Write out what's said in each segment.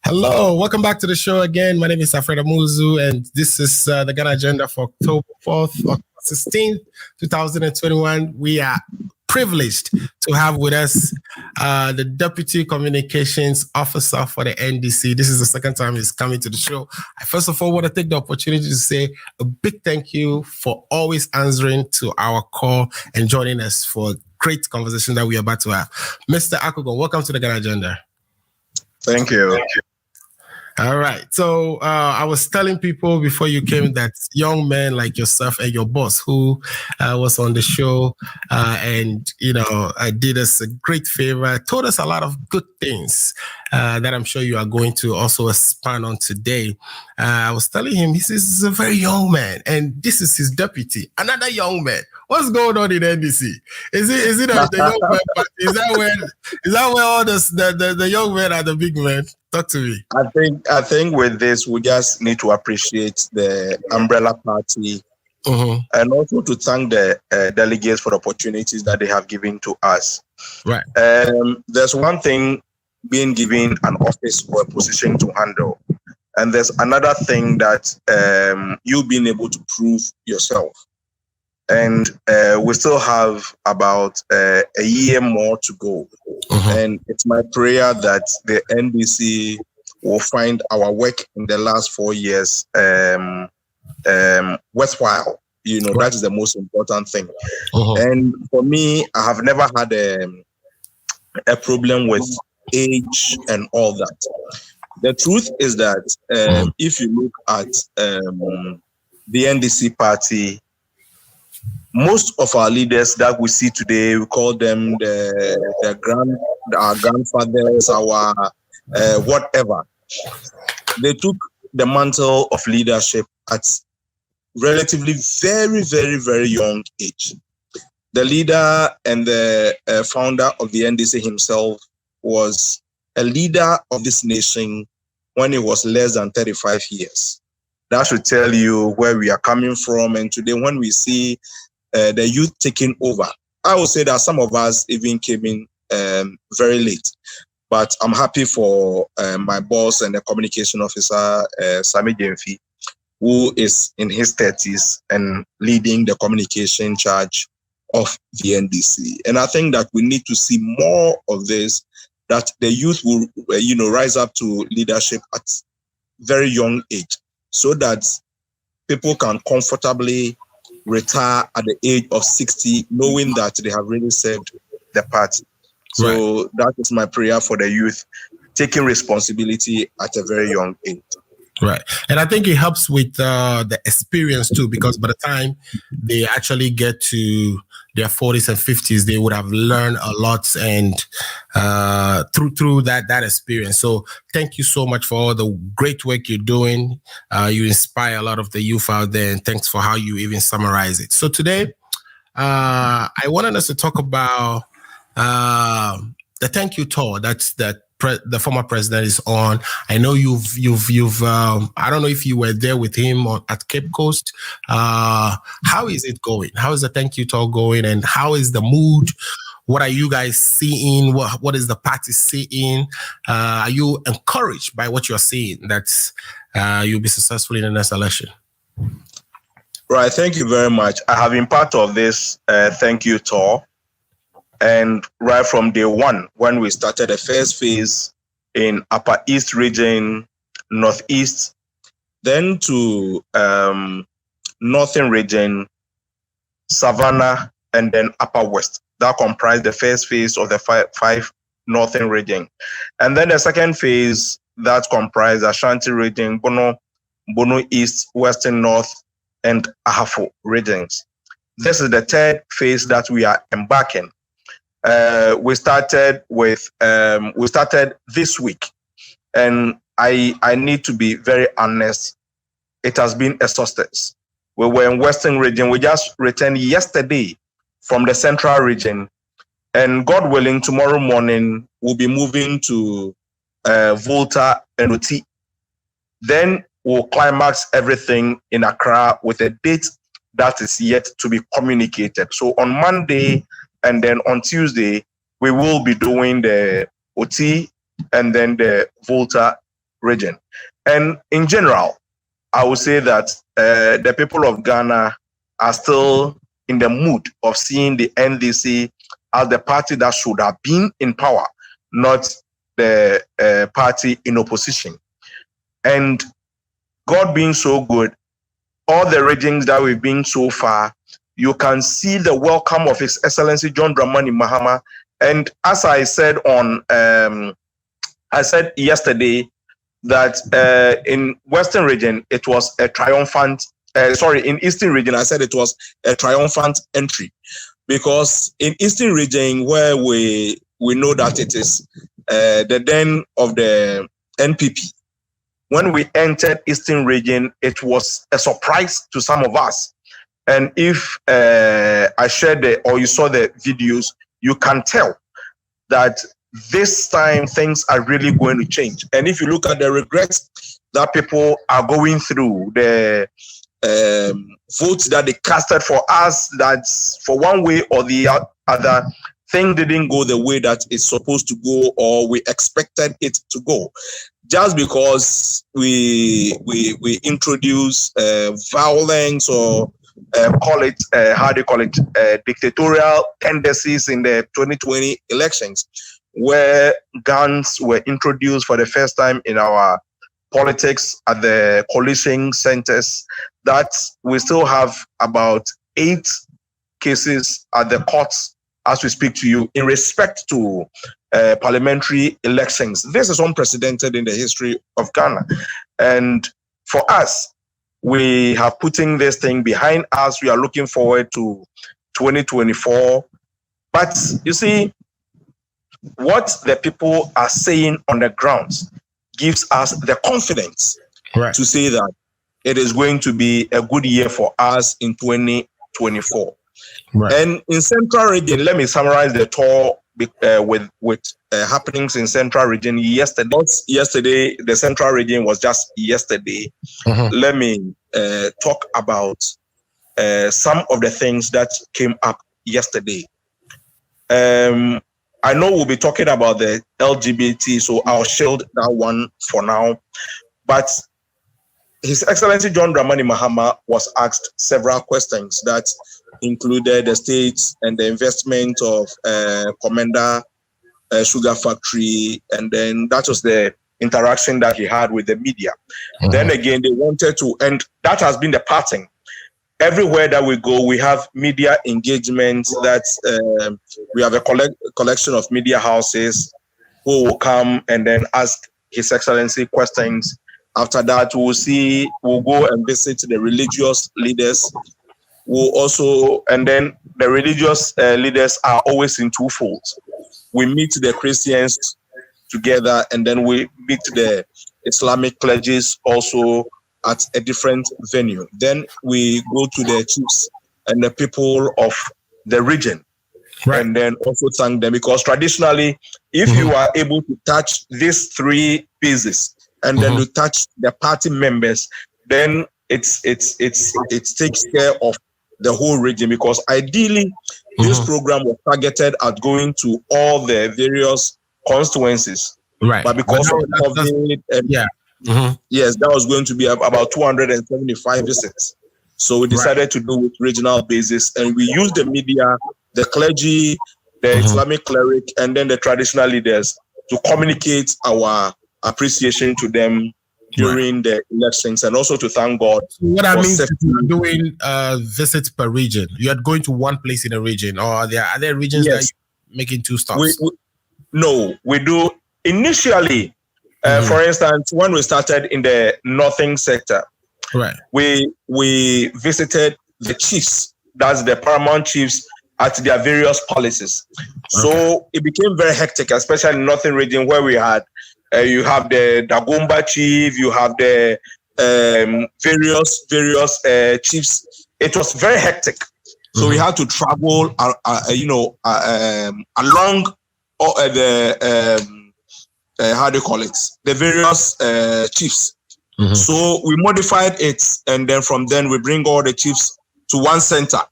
Hello, welcome back to the show again. My name is Alfredo Muzu, and this is the Ghana Agenda for October 4th, October 16th, 2021. We are privileged to have with us the Deputy Communications Officer for the NDC. This is the second time he's coming to the show. I first of all want to take the opportunity to say a big thank you for always answering to our call and joining us for a great conversation that we're about to have. Mr. Ako Gunn, welcome to the Ghana Agenda. Thank you. All right. So I was telling people before you came that young men like yourself and your boss who was on the show and, did us a great favor, told us a lot of good things that I'm sure you are going to also expand on today. I was telling him, he says, he's a very young man and this is his deputy, another young man. What's going on in NDC? Is it the young man party? Is that where all the young men are the big men? Talk to me. I think with this we just need to appreciate the umbrella party and also to thank the delegates for the opportunities that they have given to us. Right. There's one thing being given an office or a position to handle, and there's another thing that you being able to prove yourself. And we still have about a year more to go. And it's my prayer that the NDC will find our work in the last 4 years worthwhile. That is the most important thing. And for me, I have never had a problem with age and all that. The truth is that if you look at the NDC party, most of our leaders that we see today, we call them our grandfathers, our whatever. They took the mantle of leadership at relatively very, very, very young age. The leader and the founder of the NDC himself was a leader of this nation when he was less than 35 years. That should tell you where we are coming from. And today, when we see the youth taking over, I would say that some of us even came in very late. But I'm happy for my boss and the communication officer, Sami Jemfi, who is in his 30s and leading the communication charge of the NDC. And I think that we need to see more of this, that the youth will, rise up to leadership at very young age, so that people can comfortably retire at the age of 60, knowing that they have really served the party. So That is my prayer for the youth, taking responsibility at a very young age. Right. And I think it helps with the experience too, because by the time they actually get to their 40s and 50s, they would have learned a lot and through that experience. So thank you so much for all the great work you're doing. You inspire a lot of the youth out there, and thanks for how you even summarize it. So today, I wanted us to talk about the thank you tour that the former president is on. I know you've I don't know if you were there with him at Cape Coast. How is it going? How is the thank you tour going? And how is the mood? What are you guys seeing? What is the party seeing? Are you encouraged by what you're seeing that you'll be successful in the next election? Right. Thank you very much. I have been part of this thank you tour. And right from day one, when we started the first phase in Upper East region, Northeast, then to Northern region, Savannah, and then Upper West. That comprised the first phase of the five Northern region. And then the second phase that comprised Ashanti region, Bono East, Western North, and Ahafo regions. This is the third phase that we are embarking. We started this week, and I need to be very honest. It has been a success. We were in Western region. We just returned yesterday from the Central region, and God willing, tomorrow morning we'll be moving to Volta and Oti. Then we'll climax everything in Accra with a date that is yet to be communicated. So on Monday and then on Tuesday, we will be doing the OT and then the Volta region. And in general, I would say that the people of Ghana are still in the mood of seeing the NDC as the party that should have been in power, not the party in opposition. And God being so good, all the regions that we've been so far, you can see the welcome of His Excellency John Dramani Mahama. And as I said yesterday that in Western region it was a triumphant. In Eastern region I said it was a triumphant entry, because in Eastern region, where we know that it is the den of the NPP. When we entered Eastern region, it was a surprise to some of us. And if I shared or you saw the videos, you can tell that this time things are really going to change. And if you look at the regrets that people are going through, the votes that they casted for us, that for one way or the other, thing didn't go the way that it's supposed to go, or we expected it to go. Just because we introduce violence or dictatorial tendencies in the 2020 elections, where guns were introduced for the first time in our politics at the coalition centers, that we still have about 8 cases at the courts as we speak to you in respect to parliamentary elections. This is unprecedented in the history of Ghana. And for us, we have putting this thing behind us. We are looking forward to 2024. But you see, what the people are saying on the ground gives us the confidence to say that it is going to be a good year for us in 2024. And in Central Region, let me summarize the tour with happenings in Central Region yesterday. The Central Region was just yesterday. Let me talk about some of the things that came up yesterday. I know we'll be talking about the LGBT, so I'll shield that one for now. But His Excellency John Dramani Mahama was asked several questions that included the states and the investment of Commander Sugar Factory, and then that was the interaction that he had with the media. Then again, they wanted to, and that has been the pattern. Everywhere that we go, we have media engagement. That we have a collection of media houses who will come and then ask His Excellency questions. After that, we'll go and visit the religious leaders. We'll also, and then the religious leaders are always in twofold. We meet the Christians together, and then we meet the Islamic clergies also at a different venue. Then we go to the chiefs and the people of the region, and then also thank them, because traditionally, if you are able to touch these 3 pieces and then you touch the party members, then it takes care of the whole region, because ideally this program was targeted at going to all the various constituencies. But because of COVID, yes, that was going to be about 275 visits. So we decided to do it regional basis, and we used the media, the clergy, the Islamic cleric, and then the traditional leaders to communicate our appreciation to them during the elections, and also to thank God. So what I mean is doing visits per region. You are going to one place in a region, or are there other regions that you're making 2 stops? We do initially. For instance, when we started in the northern sector, we visited the chiefs, that's the paramount chiefs, at their various palaces. So it became very hectic, especially in northern region, where we had you have the Dagomba chief, you have the various chiefs. It was very hectic, so we had to travel, along the various chiefs. So we modified it, and then from then we bring all the chiefs to one center.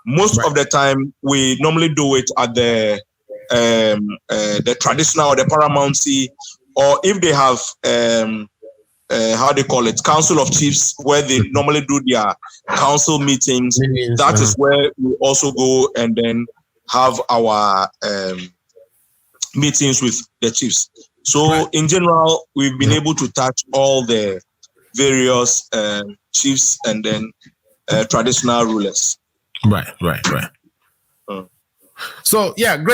Most of the time, we normally do it at the traditional or the paramountcy, or if they have how they call it, Council of Chiefs, where they normally do their council meetings. That is where we also go and then have our meetings with the chiefs. So in general, we've been able to touch all the various chiefs and then traditional rulers. Right. So yeah, great.